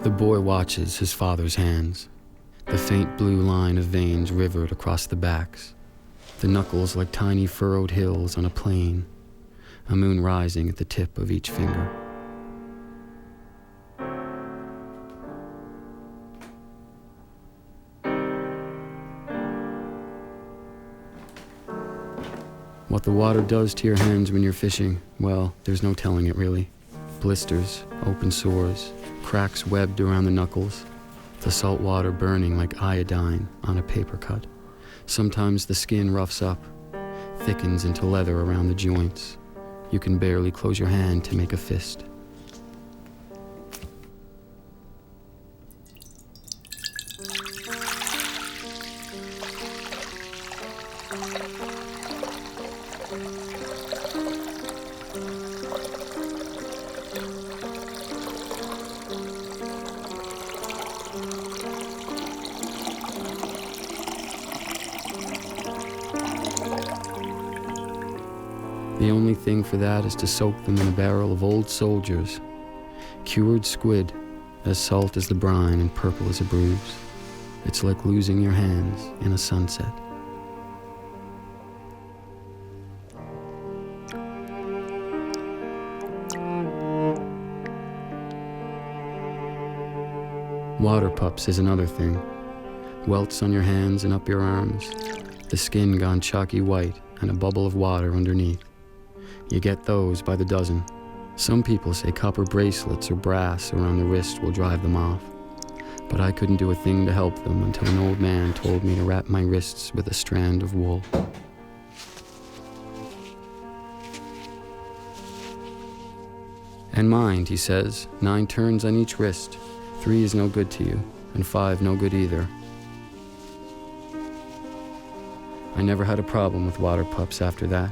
The boy watches his father's hands, the faint blue line of veins rivered across the backs, the knuckles like tiny furrowed hills on a plain, a moon rising at the tip of each finger. What the water does to your hands when you're fishing, well, there's no telling it really. Blisters, open sores, cracks webbed around the knuckles, the salt water burning like iodine on a paper cut. Sometimes the skin roughs up, thickens into leather around the joints. You can barely close your hand to make a fist. The only thing for that is to soak them in a barrel of old soldiers, cured squid, as salt as the brine and purple as a bruise. It's like losing your hands in a sunset. Water pups is another thing. Welts on your hands and up your arms, the skin gone chalky white and a bubble of water underneath. You get those by the dozen. Some people say copper bracelets or brass around the wrist will drive them off. But I couldn't do a thing to help them until an old man told me to wrap my wrists with a strand of wool. And mind, he says, 9 turns on each wrist. 3 is no good to you, and 5 no good either. I never had a problem with water pups after that.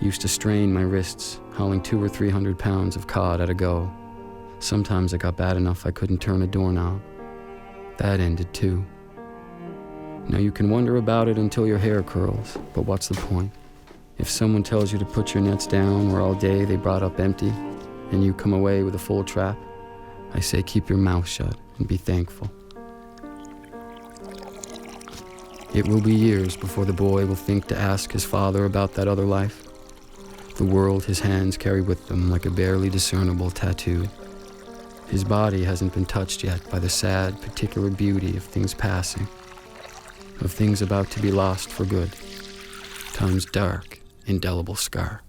Used to strain my wrists, hauling 200 or 300 pounds of cod at a go. Sometimes it got bad enough I couldn't turn a doorknob. That ended too. Now you can wonder about it until your hair curls, but what's the point? If someone tells you to put your nets down where all day they brought up empty, and you come away with a full trap, I say keep your mouth shut and be thankful. It will be years before the boy will think to ask his father about that other life. The world his hands carry with them like a barely discernible tattoo. His body hasn't been touched yet by the sad, particular beauty of things passing, of things about to be lost for good. Time's dark, indelible scar.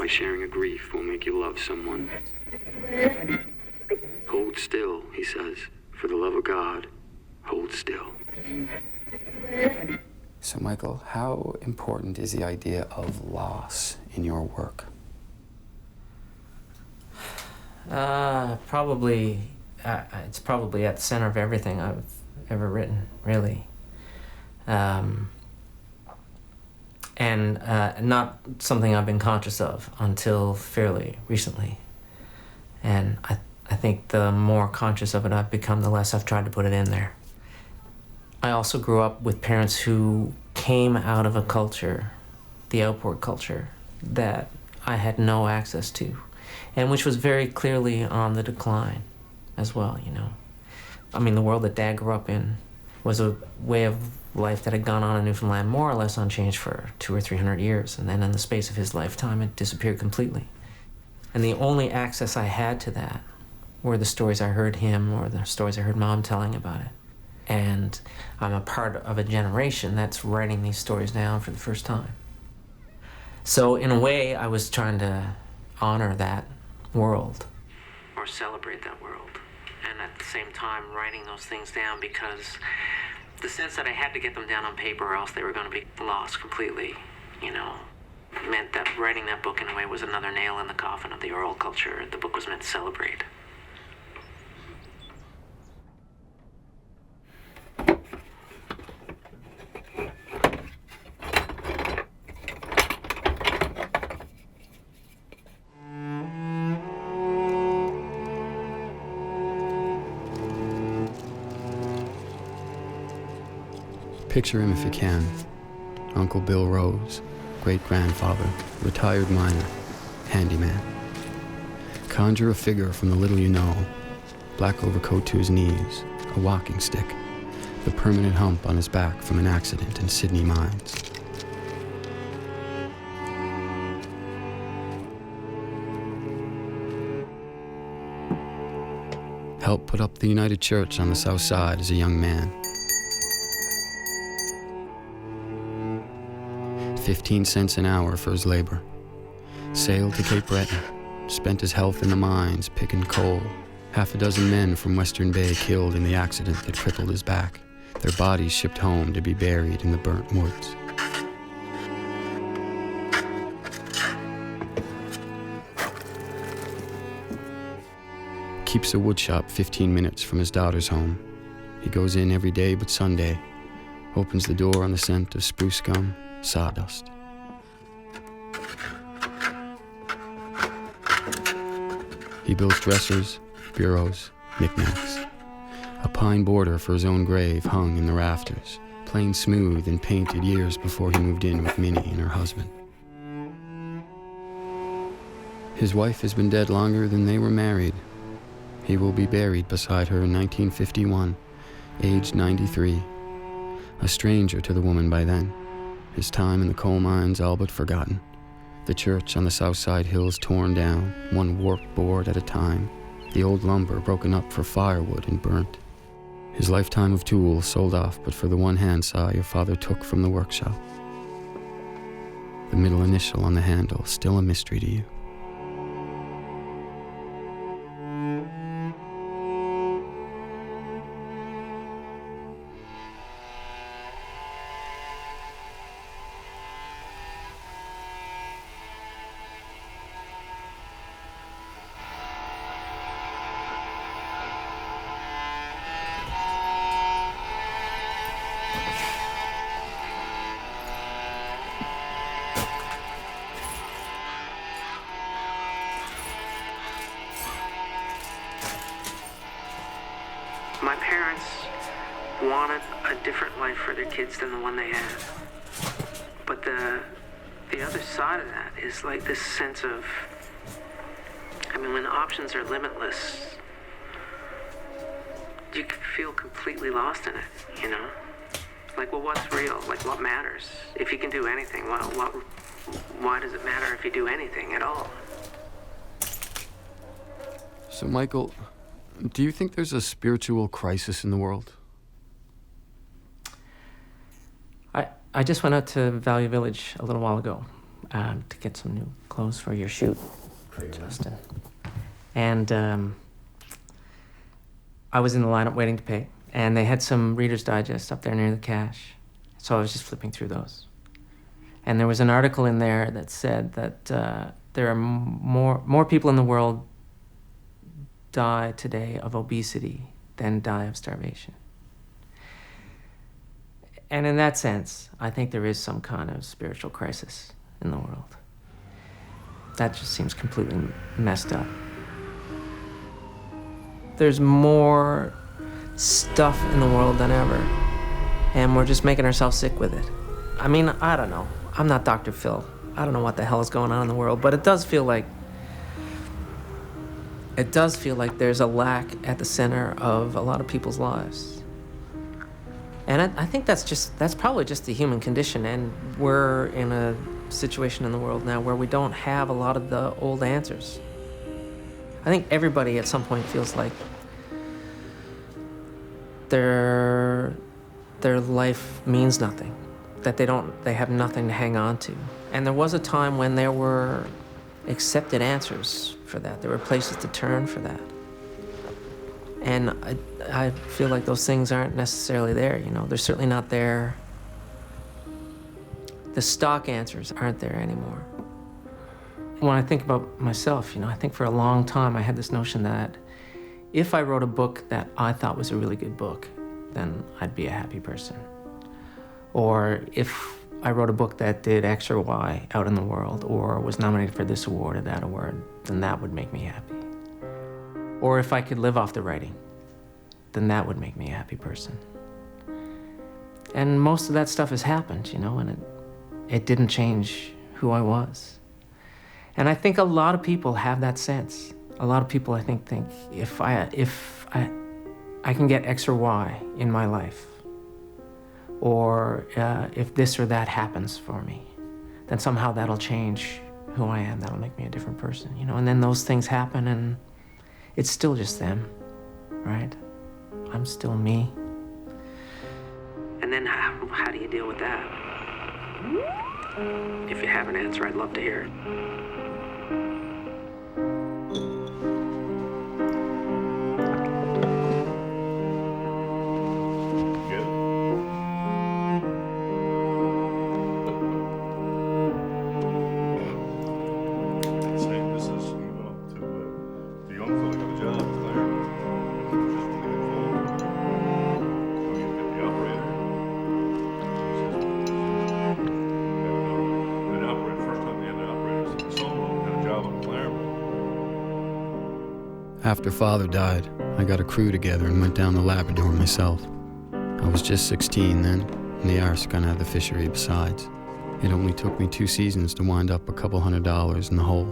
Sharing a grief will make you love someone. Hold still, he says. For the love of God, hold still. So, Michael, how important is the idea of loss in your work? Probably, it's probably at the center of everything I've ever written, really. and not something I've been conscious of until fairly recently. And I think the more conscious of it I've become, the less I've tried to put it in there. I also grew up with parents who came out of a culture, the outward culture, that I had no access to, and which was very clearly on the decline as well, you know. I mean, the world that Dad grew up in was a way of life that had gone on in Newfoundland more or less unchanged for 200 or 300 years, and then in the space of his lifetime, it disappeared completely. And the only access I had to that were the stories I heard him or the stories I heard Mom telling about it. And I'm a part of a generation that's writing these stories down for the first time. So in a way, I was trying to honor that world, or celebrate that world, and at the same time writing those things down, because the sense that I had to get them down on paper or else they were going to be lost completely, you know, meant that writing that book in a way was another nail in the coffin of the oral culture the book was meant to celebrate. Picture him if you can. Uncle Bill Rose, great-grandfather, retired miner, handyman. Conjure a figure from the little you know. Black overcoat to his knees, a walking stick, the permanent hump on his back from an accident in Sydney mines. Helped put up the United Church on the south side as a young man. 15 cents an hour for his labor. Sailed to Cape Breton, spent his health in the mines picking coal. Half a dozen men from Western Bay killed in the accident that crippled his back. Their bodies shipped home to be buried in the burnt woods. Keeps a woodshop 15 minutes from his daughter's home. He goes in every day but Sunday, opens the door on the scent of spruce gum, sawdust. He builds dressers, bureaus, knickknacks. A pine border for his own grave hung in the rafters, plain smooth and painted years before he moved in with Minnie and her husband. His wife has been dead longer than they were married. He will be buried beside her in 1951, aged 93. A stranger to the woman by then. His time in the coal mines all but forgotten. The church on the south side hills torn down, one warped board at a time. The old lumber broken up for firewood and burnt. His lifetime of tools sold off but for the one handsaw your father took from the workshop. The middle initial on the handle still a mystery to you. My parents wanted a different life for their kids than the one they had. But the other side of that is like this sense of, I mean, when options are limitless, you can feel completely lost in it, you know? Like, well, what's real? Like, what matters? If you can do anything, why does it matter if you do anything at all? So, Michael, do you think there's a spiritual crisis in the world? I just went out to Value Village a little while ago to get some new clothes for your shoot, Justin. And I was in the lineup waiting to pay, and they had some Reader's Digest up there near the cash. So I was just flipping through those. And there was an article in there that said that there are more people in the world die today of obesity than die of starvation. And in that sense, I think there is some kind of spiritual crisis in the world. That just seems completely messed up. There's more stuff in the world than ever, and we're just making ourselves sick with it. I mean, I don't know. I'm not Dr. Phil. I don't know what the hell is going on in the world, but it does feel like there's a lack at the center of a lot of people's lives. And I think that's probably just the human condition, and we're in a situation in the world now where we don't have a lot of the old answers. I think everybody at some point feels like their life means nothing, that they have nothing to hang on to. And there was a time when there were accepted answers for that. There were places to turn for that. And I feel like those things aren't necessarily there, you know. They're certainly not there. The stock answers aren't there anymore. When I think about myself, you know, I think for a long time I had this notion that if I wrote a book that I thought was a really good book, then I'd be a happy person. Or if I wrote a book that did X or Y out in the world, or was nominated for this award or that award, then that would make me happy. Or if I could live off the writing, then that would make me a happy person. And most of that stuff has happened, you know, and it didn't change who I was. And I think a lot of people have that sense. A lot of people, I think if I can get X or Y in my life, or if this or that happens for me, then somehow that'll change who I am. That'll make me a different person, you know. And then those things happen, and it's still just them, right? I'm still me. And then how do you deal with that? If you have an answer, I'd love to hear it. After Father died, I got a crew together and went down the Labrador myself. I was just 16 then, and the arse gonna have the fishery besides. It only took me 2 seasons to wind up a couple $100 in the hole.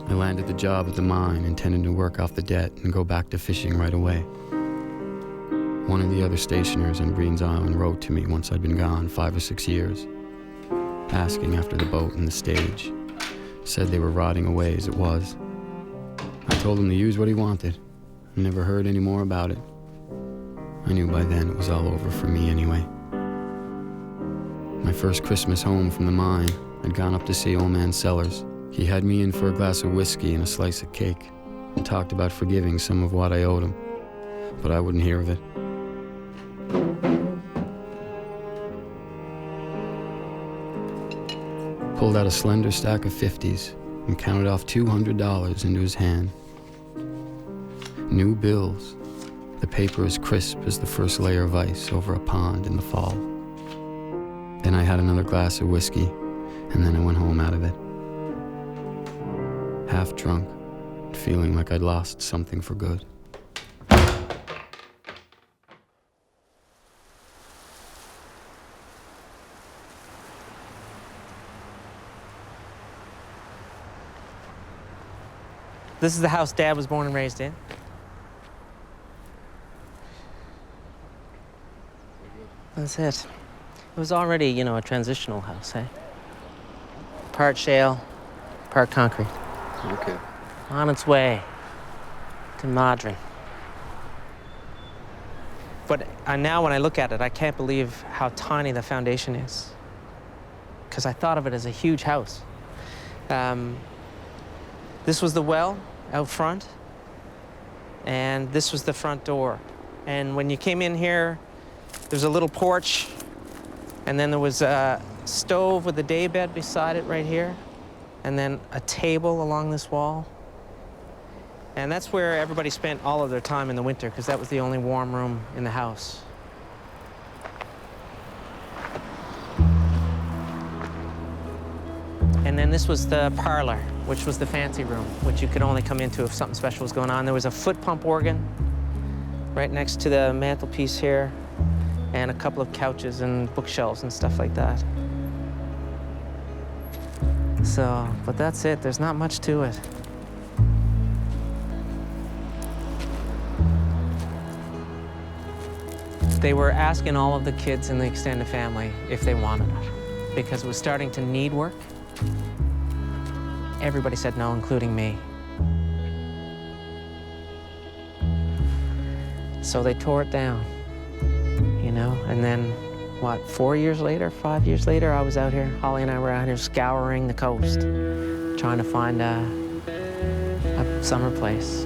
I landed the job at the mine, intending to work off the debt and go back to fishing right away. One of the other stationers on Breen's Island wrote to me once I'd been gone 5 or 6 years, asking after the boat and the stage. Said they were rotting away as it was. I told him to use what he wanted. I never heard any more about it. I knew by then it was all over for me anyway. My first Christmas home from the mine, I'd gone up to see old man Sellers. He had me in for a glass of whiskey and a slice of cake, and talked about forgiving some of what I owed him, but I wouldn't hear of it. Pulled out a slender stack of 50s and counted off $200 into his hand. New bills, the paper as crisp as the first layer of ice over a pond in the fall. Then I had another glass of whiskey, and then I went home out of it. Half drunk, feeling like I'd lost something for good. This is the house Dad was born and raised in. That's it. It was already, you know, a transitional house, eh? Part shale, part concrete. Okay. On its way to modern. But now when I look at it, I can't believe how tiny the foundation is. Because I thought of it as a huge house. This was the well out front, and this was the front door. And when you came in here, there's a little porch, and then there was stove with a daybed beside it right here, and then a table along this wall. And that's where everybody spent all of their time in the winter, because that was the only warm room in the house. And then this was the parlor, which was the fancy room, which you could only come into if something special was going on. There was a foot pump organ right next to the mantelpiece here, and a couple of couches and bookshelves and stuff like that. So, but that's it. There's not much to it. They were asking all of the kids in the extended family if they wanted it, because it was starting to need work. Everybody said no, including me. So they tore it down, you know, and then, what, 4 years later, 5 years later, I was out here, Holly and I were out here scouring the coast, trying to find a summer place.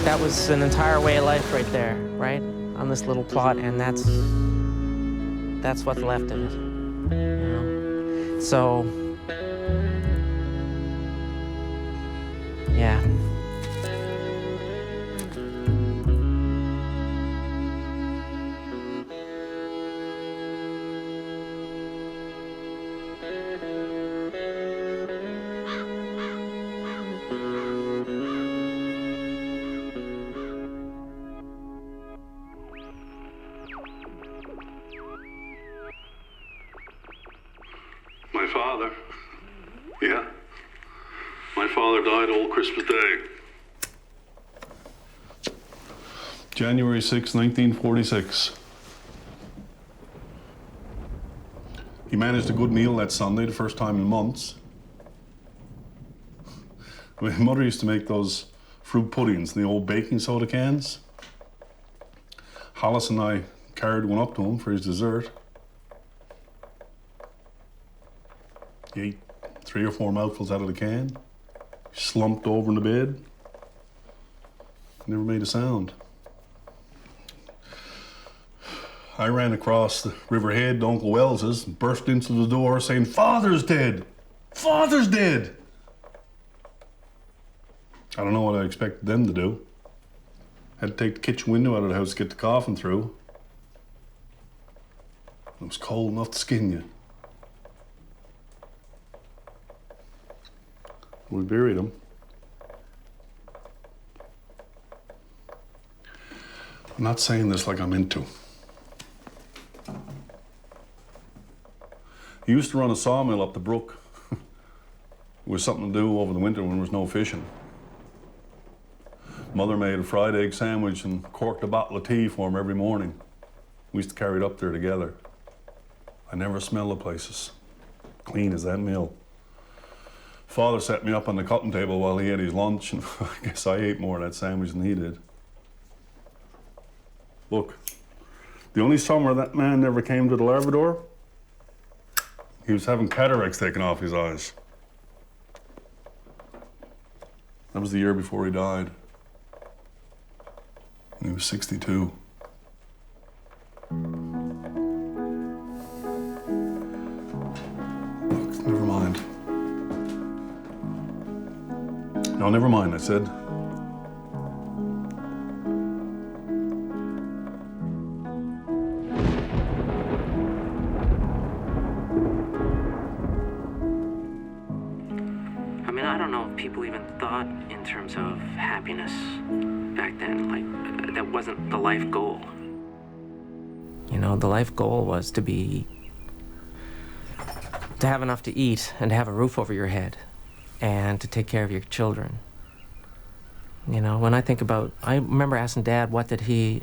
That was an entire way of life right there, right? On this little plot, and that's what's left of it, you know? So, yeah. My father, yeah. My father died old Christmas Day. January 6, 1946. He managed a good meal that Sunday, the first time in months. My mother used to make those fruit puddings in the old baking soda cans. Hollis and I carried one up to him for his dessert. He ate 3 or 4 mouthfuls out of the can, slumped over in the bed, never made a sound. I ran across the riverhead to Uncle Wells's and burst into the door saying, "Father's dead! Father's dead!" I don't know what I expected them to do. Had to take the kitchen window out of the house to get the coffin through. It was cold enough to skin you. We buried him. I'm not saying this like I'm into. He used to run a sawmill up the brook. It was something to do over the winter when there was no fishing. Mother made a fried egg sandwich and corked a bottle of tea for him every morning. We used to carry it up there together. I never smelled the places. Clean as that mill. Father set me up on the cutting table while he ate his lunch, and I guess I ate more of that sandwich than he did. Look, the only summer that man never came to the Labrador, he was having cataracts taken off his eyes. That was the year before he died. And he was 62. Look, never mind. No, never mind, I said. I mean, I don't know if people even thought in terms of happiness back then. Like, that wasn't the life goal. You know, the life goal was to have enough to eat and to have a roof over your head and to take care of your children. You know, when I think about, I remember asking Dad, they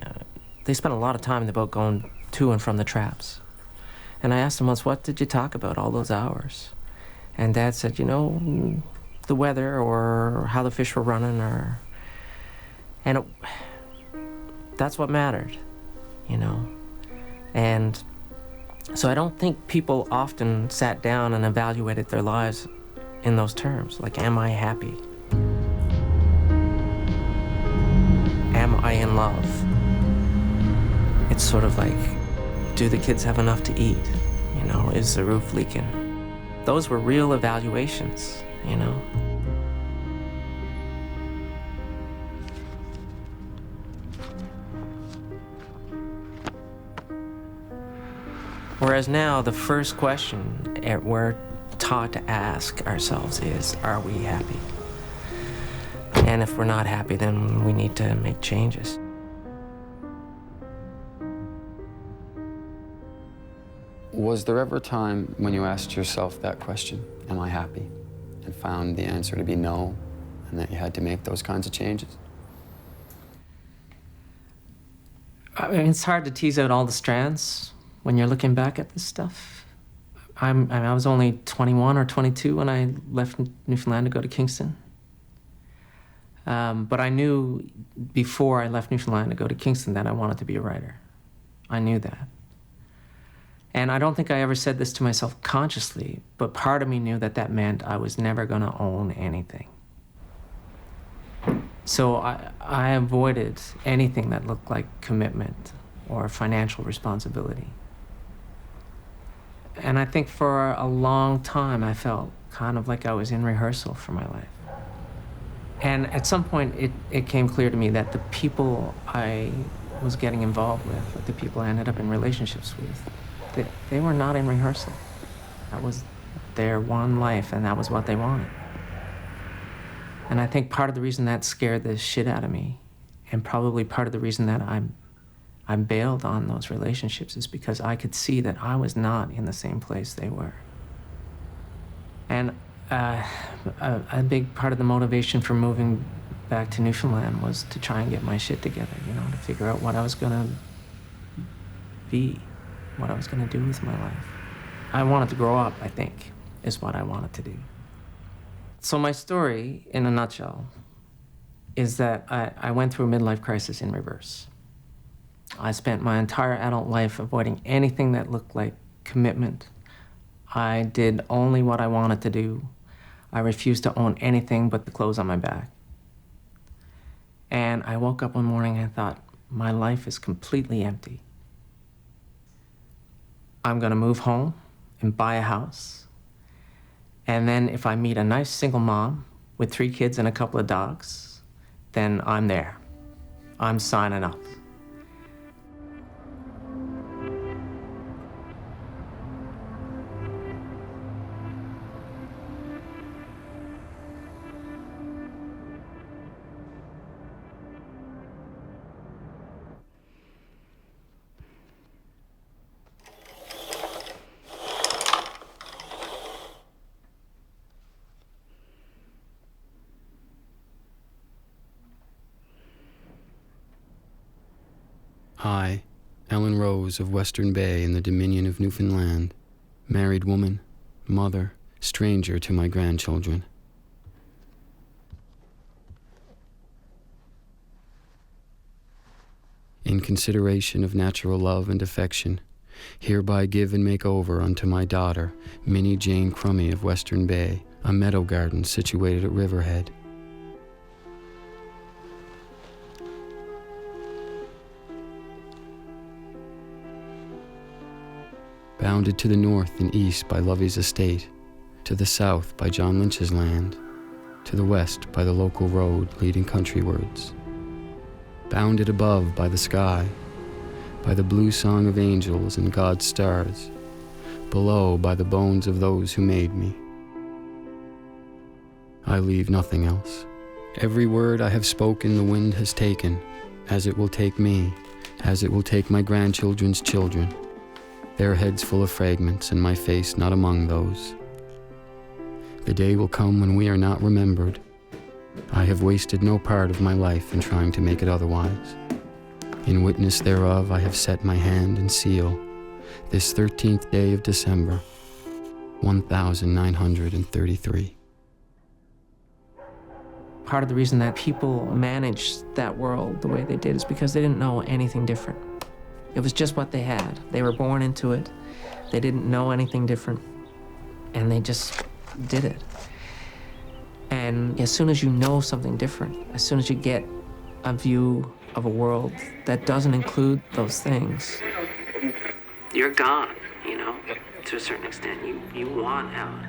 spent a lot of time in the boat going to and from the traps. And I asked him once, what did you talk about all those hours? And Dad said, you know, the weather or how the fish were running that's what mattered, you know. And so I don't think people often sat down and evaluated their lives in those terms. Like, am I happy? Am I in love? It's sort of like, do the kids have enough to eat? You know, is the roof leaking? Those were real evaluations, you know? Whereas now, the first question we're taught to ask ourselves is, are we happy? And if we're not happy, then we need to make changes. Was there ever a time when you asked yourself that question, am I happy? And found the answer to be no, and that you had to make those kinds of changes? I mean, it's hard to tease out all the strands when you're looking back at this stuff. I was only 21 or 22 when I left Newfoundland to go to Kingston. But I knew before I left Newfoundland to go to Kingston that I wanted to be a writer. I knew that. And I don't think I ever said this to myself consciously, but part of me knew that that meant I was never going to own anything. So I avoided anything that looked like commitment or financial responsibility. And I think for a long time I felt kind of like I was in rehearsal for my life. And at some point it came clear to me that the people I was getting involved with, the people I ended up in relationships with, they were not in rehearsal. That was their one life, and that was what they wanted. And I think part of the reason that scared the shit out of me, and probably part of the reason that I bailed on those relationships, is because I could see that I was not in the same place they were. And a big part of the motivation for moving back to Newfoundland was to try and get my shit together, you know, to figure out what I was gonna be, what I was gonna do with my life. I wanted to grow up, I think, is what I wanted to do. So my story, in a nutshell, is that I went through a midlife crisis in reverse. I spent my entire adult life avoiding anything that looked like commitment. I did only what I wanted to do. I refused to own anything but the clothes on my back. And I woke up one morning and thought, my life is completely empty. I'm gonna move home and buy a house. And then if I meet a nice single mom with 3 kids and a couple of dogs, then I'm there. I'm signing up. I, Ellen Rose of Western Bay in the Dominion of Newfoundland, married woman, mother, stranger to my grandchildren. In consideration of natural love and affection, hereby give and make over unto my daughter, Minnie Jane Crummey of Western Bay, a meadow garden situated at Riverhead. Bounded to the north and east by Lovey's estate, to the south by John Lynch's land, to the west by the local road leading countrywards. Bounded above by the sky, by the blue song of angels and God's stars, below by the bones of those who made me. I leave nothing else. Every word I have spoken the wind has taken, as it will take me, as it will take my grandchildren's children. Their heads full of fragments, and my face not among those. The day will come when we are not remembered. I have wasted no part of my life in trying to make it otherwise. In witness thereof I have set my hand and seal, this 13th day of December, 1933. Part of the reason that people managed that world the way they did is because they didn't know anything different. It was just what they had. They were born into it. They didn't know anything different, and they just did it. And as soon as you know something different, as soon as you get a view of a world that doesn't include those things, you're gone, you know, to a certain extent. You want out.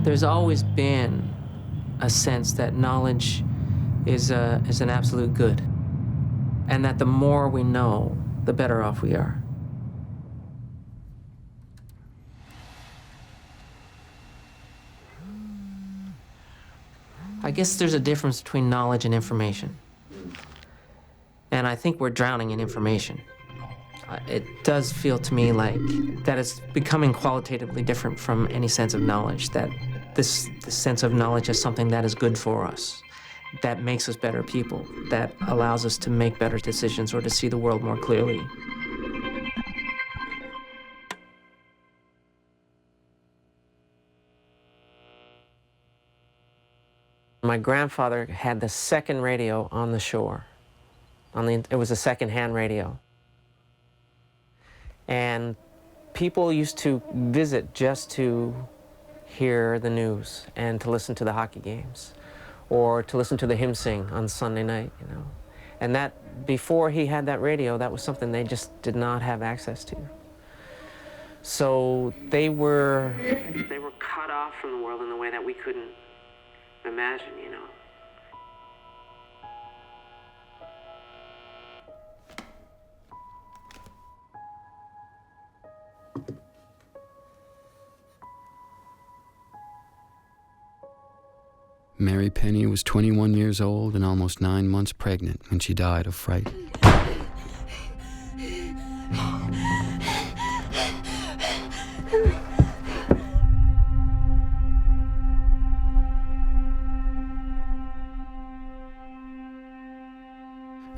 There's always been a sense that knowledge is an absolute good, and that the more we know, the better off we are. I guess there's a difference between knowledge and information. And I think we're drowning in information. It does feel to me like that it's becoming qualitatively different from any sense of knowledge, that this sense of knowledge is something that is good for us, that makes us better people, that allows us to make better decisions or to see the world more clearly. My grandfather had the second radio on the shore. It was a second-hand radio. And people used to visit just to hear the news and to listen to the hockey games or to listen to the hymn sing on Sunday night, you know. And that, before he had that radio, that was something they just did not have access to. So they were cut off from the world in a way that we couldn't imagine, you know. Mary Penny was 21 years old and almost 9 months pregnant when she died of fright.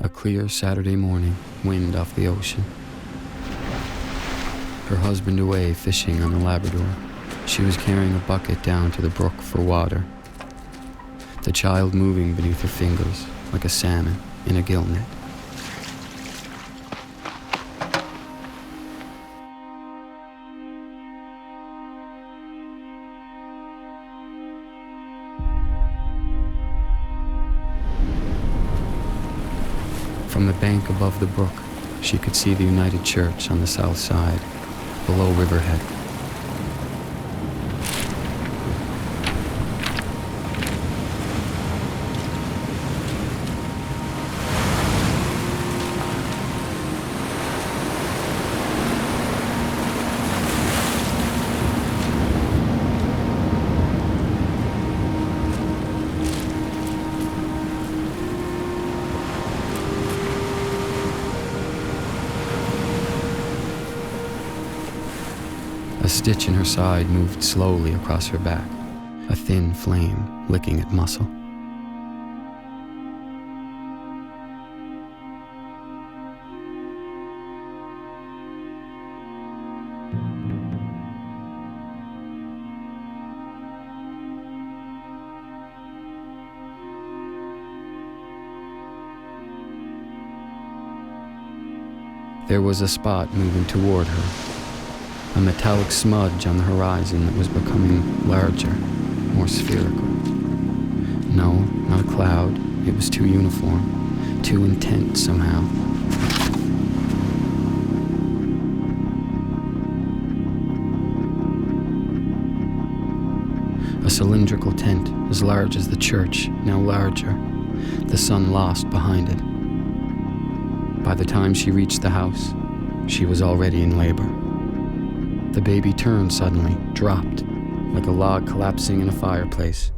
A clear Saturday morning, wind off the ocean. Her husband away fishing on the Labrador. She was carrying a bucket down to the brook for water. The child moving beneath her fingers like a salmon in a gill net. From the bank above the brook, she could see the United Church on the south side, below Riverhead. A stitch in her side moved slowly across her back, a thin flame licking at muscle. There was a spot moving toward her. A metallic smudge on the horizon that was becoming larger, more spherical. No, not a cloud. It was too uniform, too intense somehow. A cylindrical tent as large as the church, now larger, the sun lost behind it. By the time she reached the house, she was already in labor. The baby turned suddenly, dropped, like a log collapsing in a fireplace.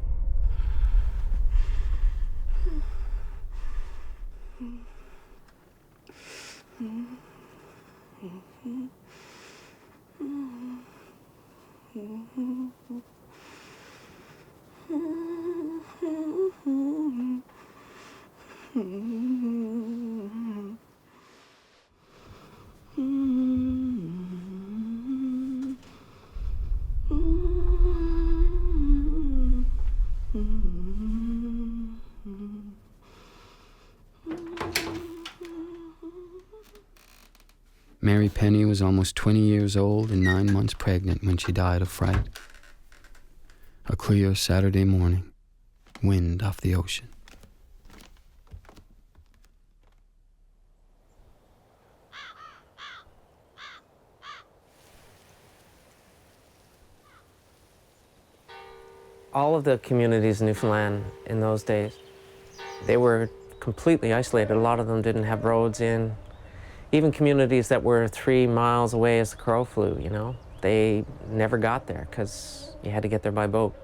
Mary Penny was almost 20 years old and 9 months pregnant when she died of fright. A clear Saturday morning, wind off the ocean. All of the communities in Newfoundland in those days, they were completely isolated. A lot of them didn't have roads in. Even communities that were 3 miles away as the crow flew, you know, they never got there because you had to get there by boat.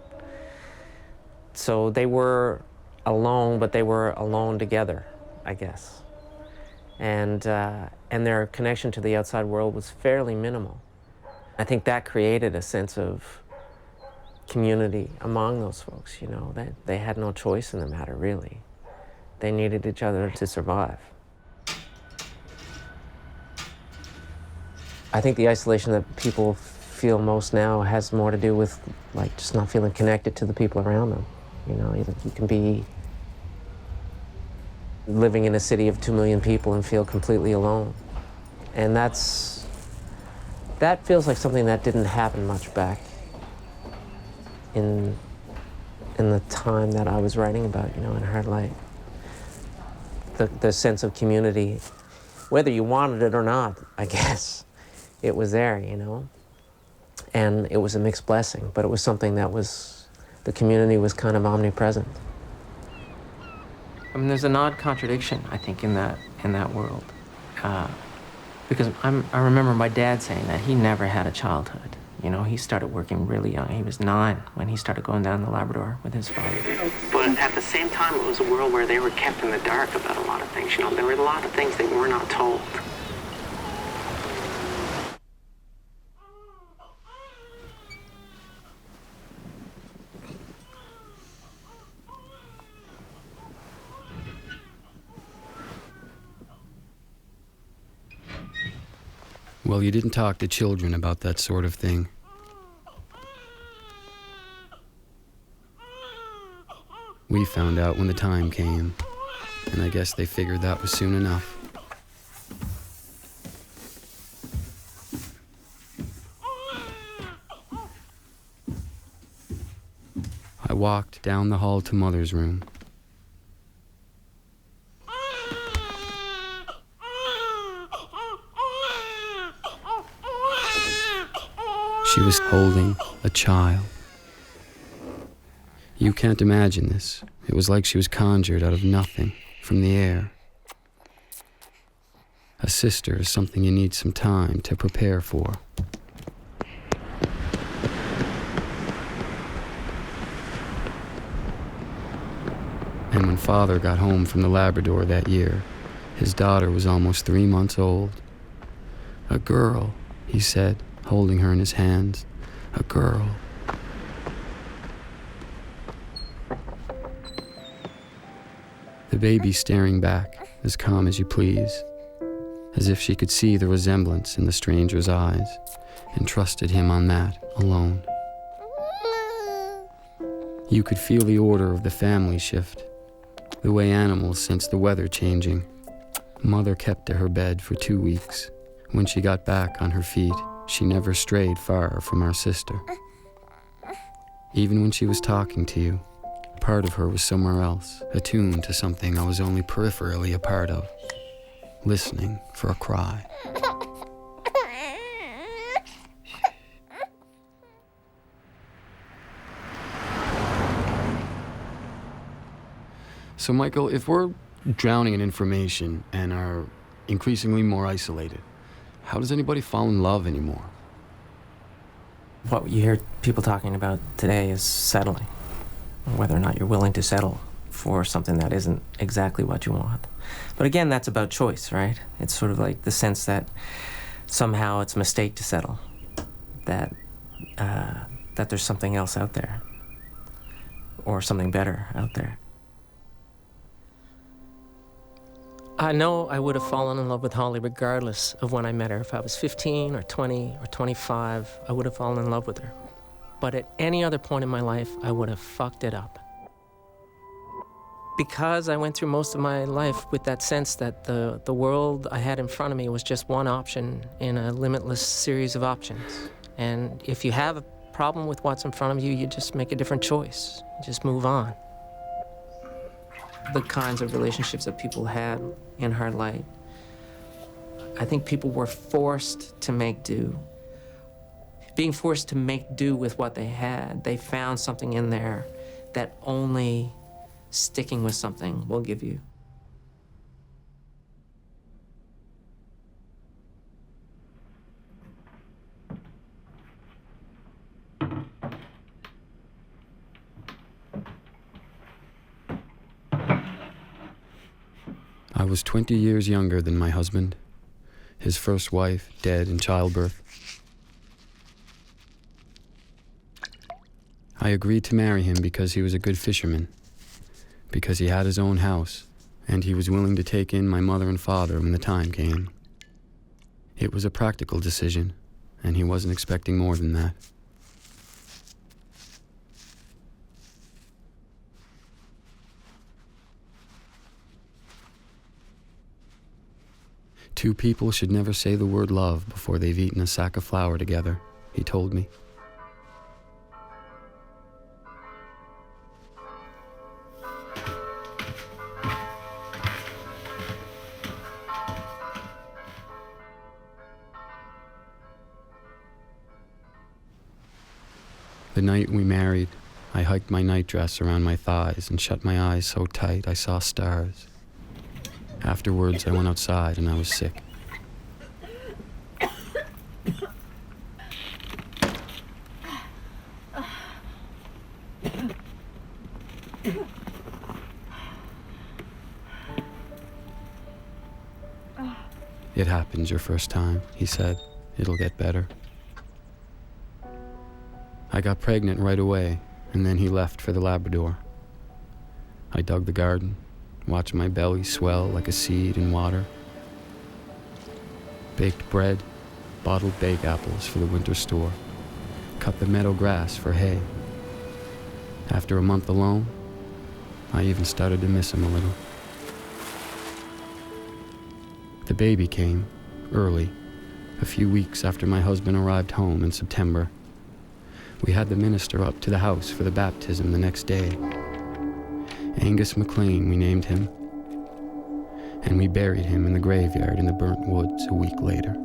So they were alone, but they were alone together, I guess. And their connection to the outside world was fairly minimal. I think that created a sense of community among those folks, you know, that they had no choice in the matter, really. They needed each other to survive. I think the isolation that people feel most now has more to do with, like, just not feeling connected to the people around them. You know, you can be living in a city of 2 million people and feel completely alone. And that feels like something that didn't happen much back in the time that I was writing about, you know, in Hard Light. The sense of community, whether you wanted it or not, I guess, it was there, you know. And it was a mixed blessing, but it was something that was, the community was kind of omnipresent. I mean, there's an odd contradiction, I think, in that world. Because I remember my dad saying that he never had a childhood. You know, he started working really young. He was 9 when he started going down the Labrador with his father. But at the same time, it was a world where they were kept in the dark about a lot of things. You know, there were a lot of things they were not told. Well, you didn't talk to children about that sort of thing. We found out when the time came, and I guess they figured that was soon enough. I walked down the hall to Mother's room. She was holding a child. You can't imagine this. It was like she was conjured out of nothing, from the air. A sister is something you need some time to prepare for. And when Father got home from the Labrador that year, his daughter was almost 3 months old. A girl, he said, holding her in his hands. A girl. The baby staring back, as calm as you please, as if she could see the resemblance in the stranger's eyes, and trusted him on that alone. You could feel the order of the family shift, the way animals sense the weather changing. Mother kept to her bed for 2 weeks. When she got back on her feet, she never strayed far from our sister. Even when she was talking to you, part of her was somewhere else, attuned to something I was only peripherally a part of, listening for a cry. So, Michael, if we're drowning in information and are increasingly more isolated, how does anybody fall in love anymore? What you hear people talking about today is settling, whether or not you're willing to settle for something that isn't exactly what you want. But again, that's about choice, right? It's sort of like the sense that somehow it's a mistake to settle, that there's something else out there, or something better out there. I know I would have fallen in love with Holly regardless of when I met her. If I was 15 or 20 or 25, I would have fallen in love with her. But at any other point in my life, I would have fucked it up. Because I went through most of my life with that sense that the world I had in front of me was just one option in a limitless series of options. And if you have a problem with what's in front of you, you just make a different choice. You just move on. The kinds of relationships that people had in hard light, I think people were forced to make do. Being forced to make do with what they had, they found something in there that only sticking with something will give you. I was 20 years younger than my husband, his first wife dead in childbirth. I agreed to marry him because he was a good fisherman, because he had his own house, and he was willing to take in my mother and father when the time came. It was a practical decision, and he wasn't expecting more than that. Two people should never say the word love before they've eaten a sack of flour together, he told me. The night we married, I hiked my nightdress around my thighs and shut my eyes so tight I saw stars. Afterwards, I went outside and I was sick. It happens your first time, he said. It'll get better. I got pregnant right away, and then he left for the Labrador. I dug the garden, watched my belly swell like a seed in water. Baked bread, bottled bake apples for the winter store, cut the meadow grass for hay. After a month alone, I even started to miss him a little. The baby came, early, a few weeks after my husband arrived home in September. We had the minister up to the house for the baptism the next day. Angus McLean, we named him, and we buried him in the graveyard in the burnt woods a week later.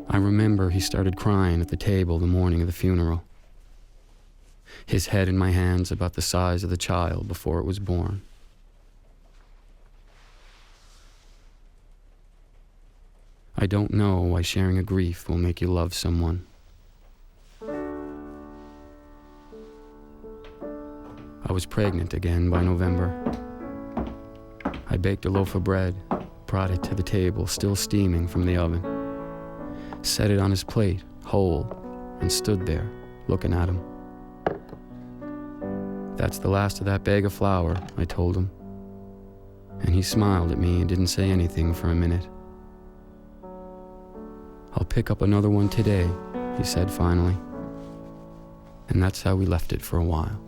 I remember he started crying at the table the morning of the funeral. His head in my hands about the size of the child before it was born. I don't know why sharing a grief will make you love someone. I was pregnant again by November. I baked a loaf of bread, brought it to the table, still steaming from the oven, set it on his plate, whole, and stood there, looking at him. "That's the last of that bag of flour," I told him. And he smiled at me and didn't say anything for a minute. "I'll pick up another one today," he said finally. And that's how we left it for a while.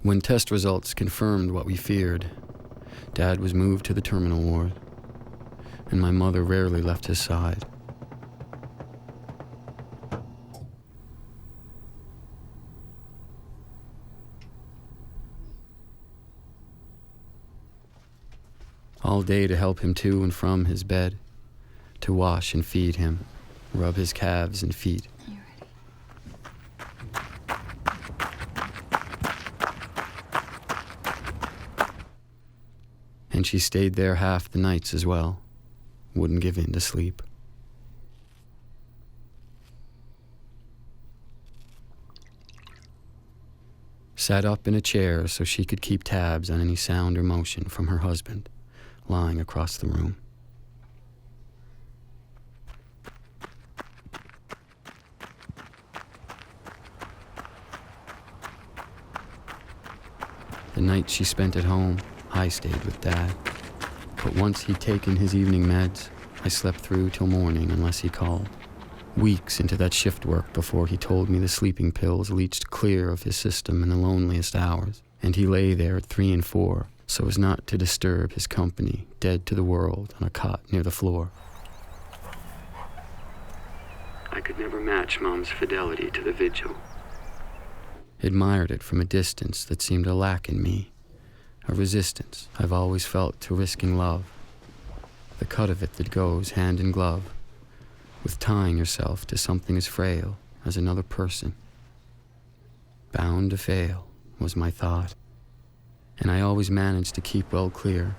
When test results confirmed what we feared, Dad was moved to the terminal ward, and my mother rarely left his side. all day to help him to and from his bed, to wash and feed him, rub his calves and feet. And she stayed there half the nights as well, wouldn't give in to sleep. Sat up in a chair so she could keep tabs on any sound or motion from her husband, lying across the room. The night she spent at home, I stayed with Dad. But once he'd taken his evening meds, I slept through till morning unless he called. Weeks into that shift work before he told me the sleeping pills leached clear of his system in the loneliest hours, and he lay there at 3 and 4 so as not to disturb his company, dead to the world on a cot near the floor. I could never match Mom's fidelity to the vigil. Admired it from a distance that seemed to lack in me, a resistance I've always felt to risking love, the cut of it that goes hand in glove with tying yourself to something as frail as another person. Bound to fail was my thought, and I always managed to keep well clear.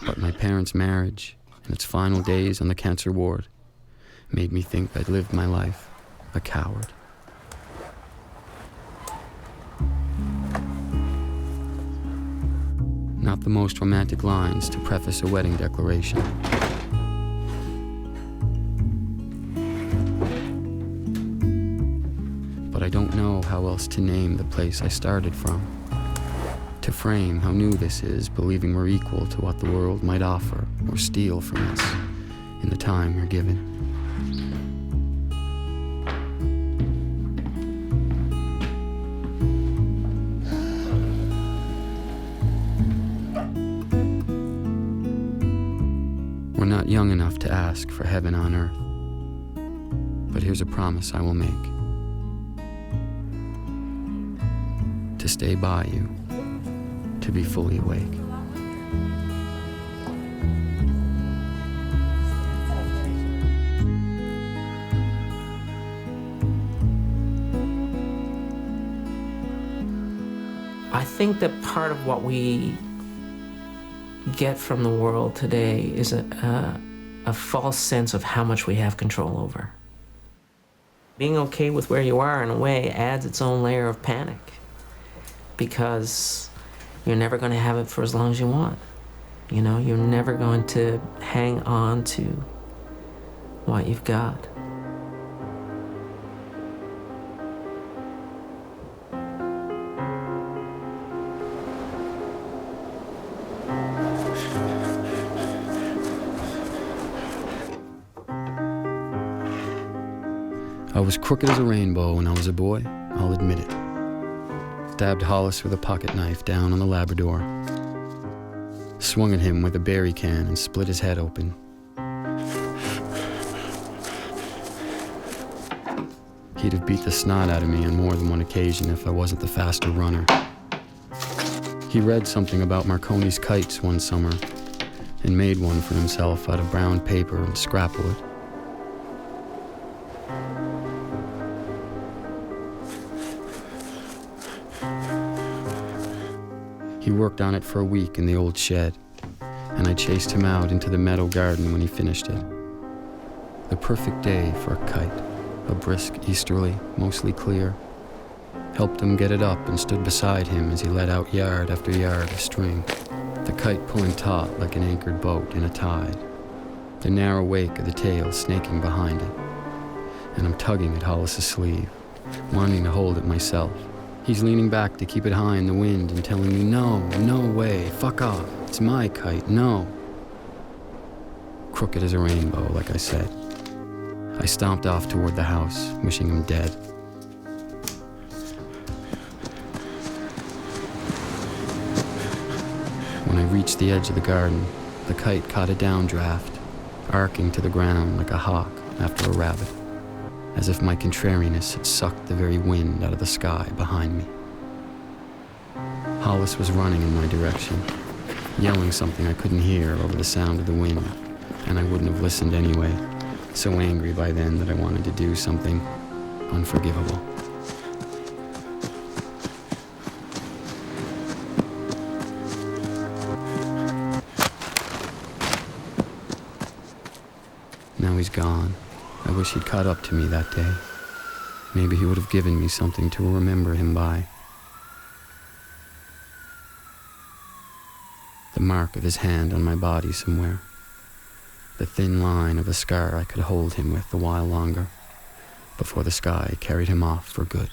But my parents' marriage and its final days on the cancer ward made me think I'd lived my life a coward. Not the most romantic lines to preface a wedding declaration. But I don't know how else to name the place I started from, to frame how new this is, believing we're equal to what the world might offer or steal from us in the time we're given. We're not young enough to ask for heaven on earth, but here's a promise I will make. To stay by you, to be fully awake. I think that part of what we get from the world today is a false sense of how much we have control over. Being okay with where you are, in a way, adds its own layer of panic, because you're never going to have it for as long as you want. You know, you're never going to hang on to what you've got. I was crooked as a rainbow when I was a boy, I'll admit it. Stabbed Hollis with a pocket knife down on the Labrador. Swung at him with a berry can and split his head open. He'd have beat the snot out of me on more than one occasion if I wasn't the faster runner. He read something about Marconi's kites one summer and made one for himself out of brown paper and scrap wood. He worked on it for a week in the old shed, and I chased him out into the meadow garden when he finished it. The perfect day for a kite, a brisk easterly, mostly clear. Helped him get it up and stood beside him as he let out yard after yard of string, the kite pulling taut like an anchored boat in a tide, the narrow wake of the tail snaking behind it. And I'm tugging at Hollis's sleeve, wanting to hold it myself. He's leaning back to keep it high in the wind and telling me, no, no way, fuck off, it's my kite, no. Crooked as a rainbow, like I said. I stomped off toward the house, wishing him dead. When I reached the edge of the garden, the kite caught a downdraft, arcing to the ground like a hawk after a rabbit, as if my contrariness had sucked the very wind out of the sky behind me. Hollis was running in my direction, yelling something I couldn't hear over the sound of the wind, and I wouldn't have listened anyway, so angry by then that I wanted to do something unforgivable. Now he's gone. I wish he'd caught up to me that day. Maybe he would have given me something to remember him by. The mark of his hand on my body somewhere. The thin line of a scar I could hold him with a while longer, before the sky carried him off for good.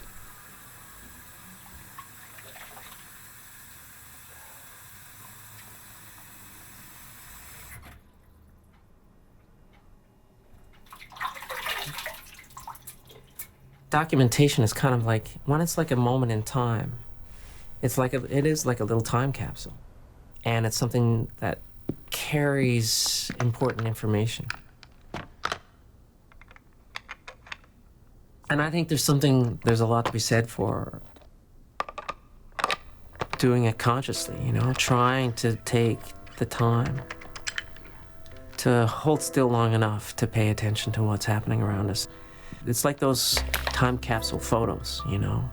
Documentation is kind of like, when it's like a moment in time, it is like a little time capsule. And it's something that carries important information. And I think there's a lot to be said for doing it consciously, trying to take the time to hold still long enough to pay attention to what's happening around us. It's like those time capsule photos, You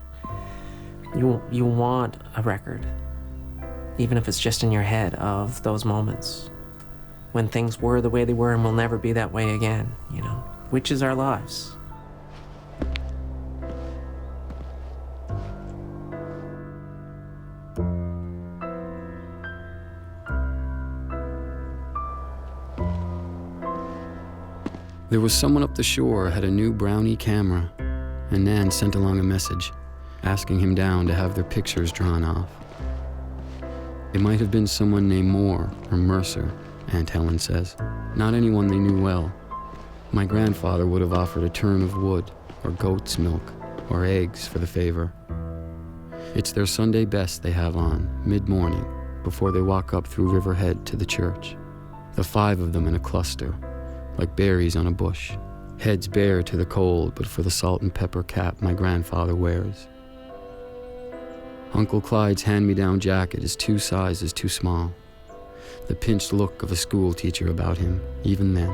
want a record, even if it's just in your head, of those moments when things were the way they were and will never be that way again, which is our lives. There was someone up the shore had a new Brownie camera, and Nan sent along a message, asking him down to have their pictures drawn off. It might have been someone named Moore or Mercer, Aunt Helen says. Not anyone they knew well. My grandfather would have offered a turn of wood, or goat's milk, or eggs for the favor. It's their Sunday best they have on, mid-morning, before they walk up through Riverhead to the church. The 5 of them in a cluster, like berries on a bush, heads bare to the cold but for the salt and pepper cap my grandfather wears. Uncle Clyde's hand-me-down jacket is 2 sizes too small. The pinched look of a school teacher about him, even then.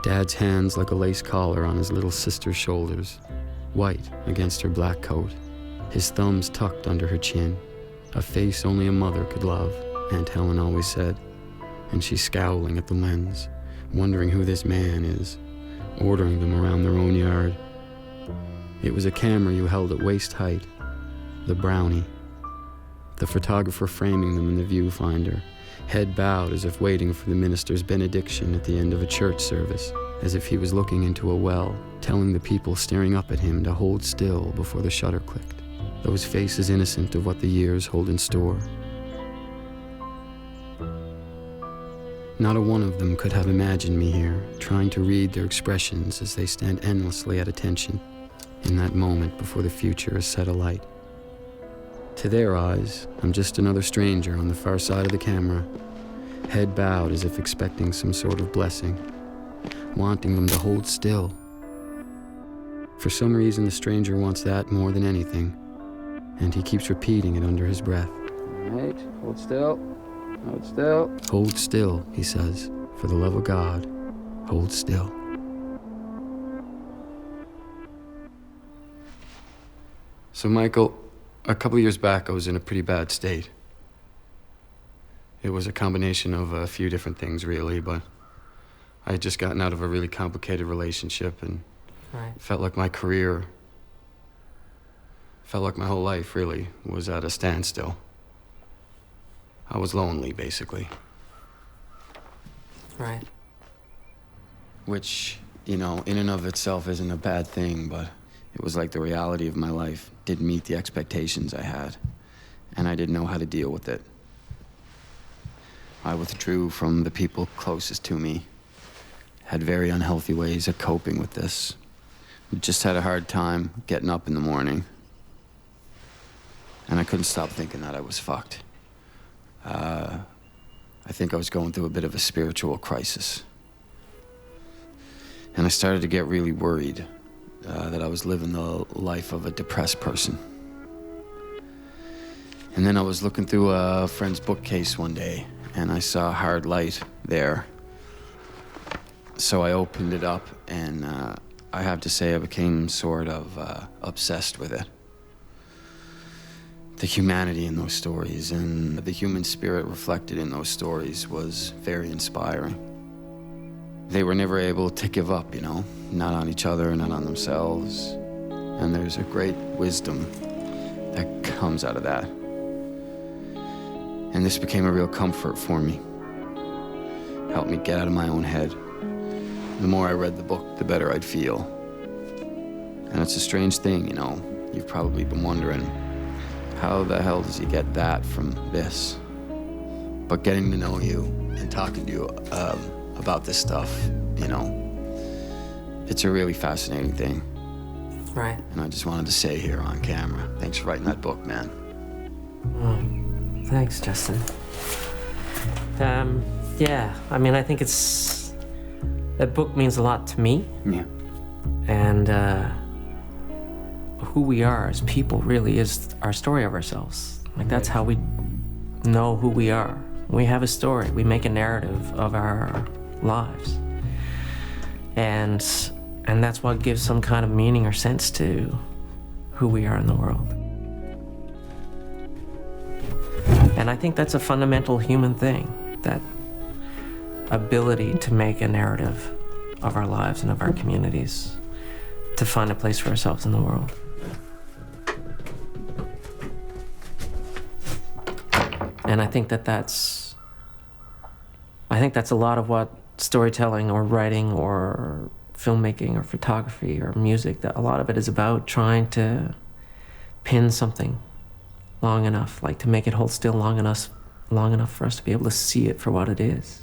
Dad's hands like a lace collar on his little sister's shoulders, white against her black coat, his thumbs tucked under her chin. A face only a mother could love, Aunt Helen always said, and she's scowling at the lens, wondering who this man is, ordering them around their own yard. It was a camera you held at waist height, the Brownie. The photographer framing them in the viewfinder, head bowed as if waiting for the minister's benediction at the end of a church service, as if he was looking into a well, telling the people staring up at him to hold still before the shutter clicked, those faces innocent of what the years hold in store. Not a one of them could have imagined me here, trying to read their expressions as they stand endlessly at attention, in that moment before the future is set alight. To their eyes, I'm just another stranger on the far side of the camera, head bowed as if expecting some sort of blessing, wanting them to hold still. For some reason, the stranger wants that more than anything, and he keeps repeating it under his breath. All right, hold still. Hold still. Hold still, he says. For the love of God, hold still. So, Michael, a couple of years back, I was in a pretty bad state. It was a combination of a few different things, really, but I had just gotten out of a really complicated relationship and felt like my career, felt like my whole life, really, was at a standstill. I was lonely, basically. Right. Which, in and of itself isn't a bad thing, but it was like the reality of my life didn't meet the expectations I had, and I didn't know how to deal with it. I withdrew from the people closest to me, had very unhealthy ways of coping with this. Just had a hard time getting up in the morning, and I couldn't stop thinking that I was fucked. I think I was going through a bit of a spiritual crisis. And I started to get really worried that I was living the life of a depressed person. And then I was looking through a friend's bookcase one day, and I saw Hard Light there. So I opened it up, and I have to say I became sort of obsessed with it. The humanity in those stories and the human spirit reflected in those stories was very inspiring. They were never able to give up, you know, not on each other, not on themselves. And there's a great wisdom that comes out of that. And this became a real comfort for me. Helped me get out of my own head. The more I read the book, the better I'd feel. And it's a strange thing, you know. You've probably been wondering, how the hell does he get that from this? But getting to know you and talking to you about this stuff, you know, it's a really fascinating thing. Right. And I just wanted to say here on camera, thanks for writing that book, man. Oh, thanks, Justin. Yeah, I mean, I think that book means a lot to me. Yeah. And who we are as people really is our story of ourselves. Like, that's how we know who we are. We have a story. We make a narrative of our lives. And that's what gives some kind of meaning or sense to who we are in the world. And I think that's a fundamental human thing, that ability to make a narrative of our lives and of our communities, to find a place for ourselves in the world. And I think that's a lot of what storytelling or writing or filmmaking or photography or music, that a lot of it is about trying to pin something long enough, like to make it hold still long enough for us to be able to see it for what it is.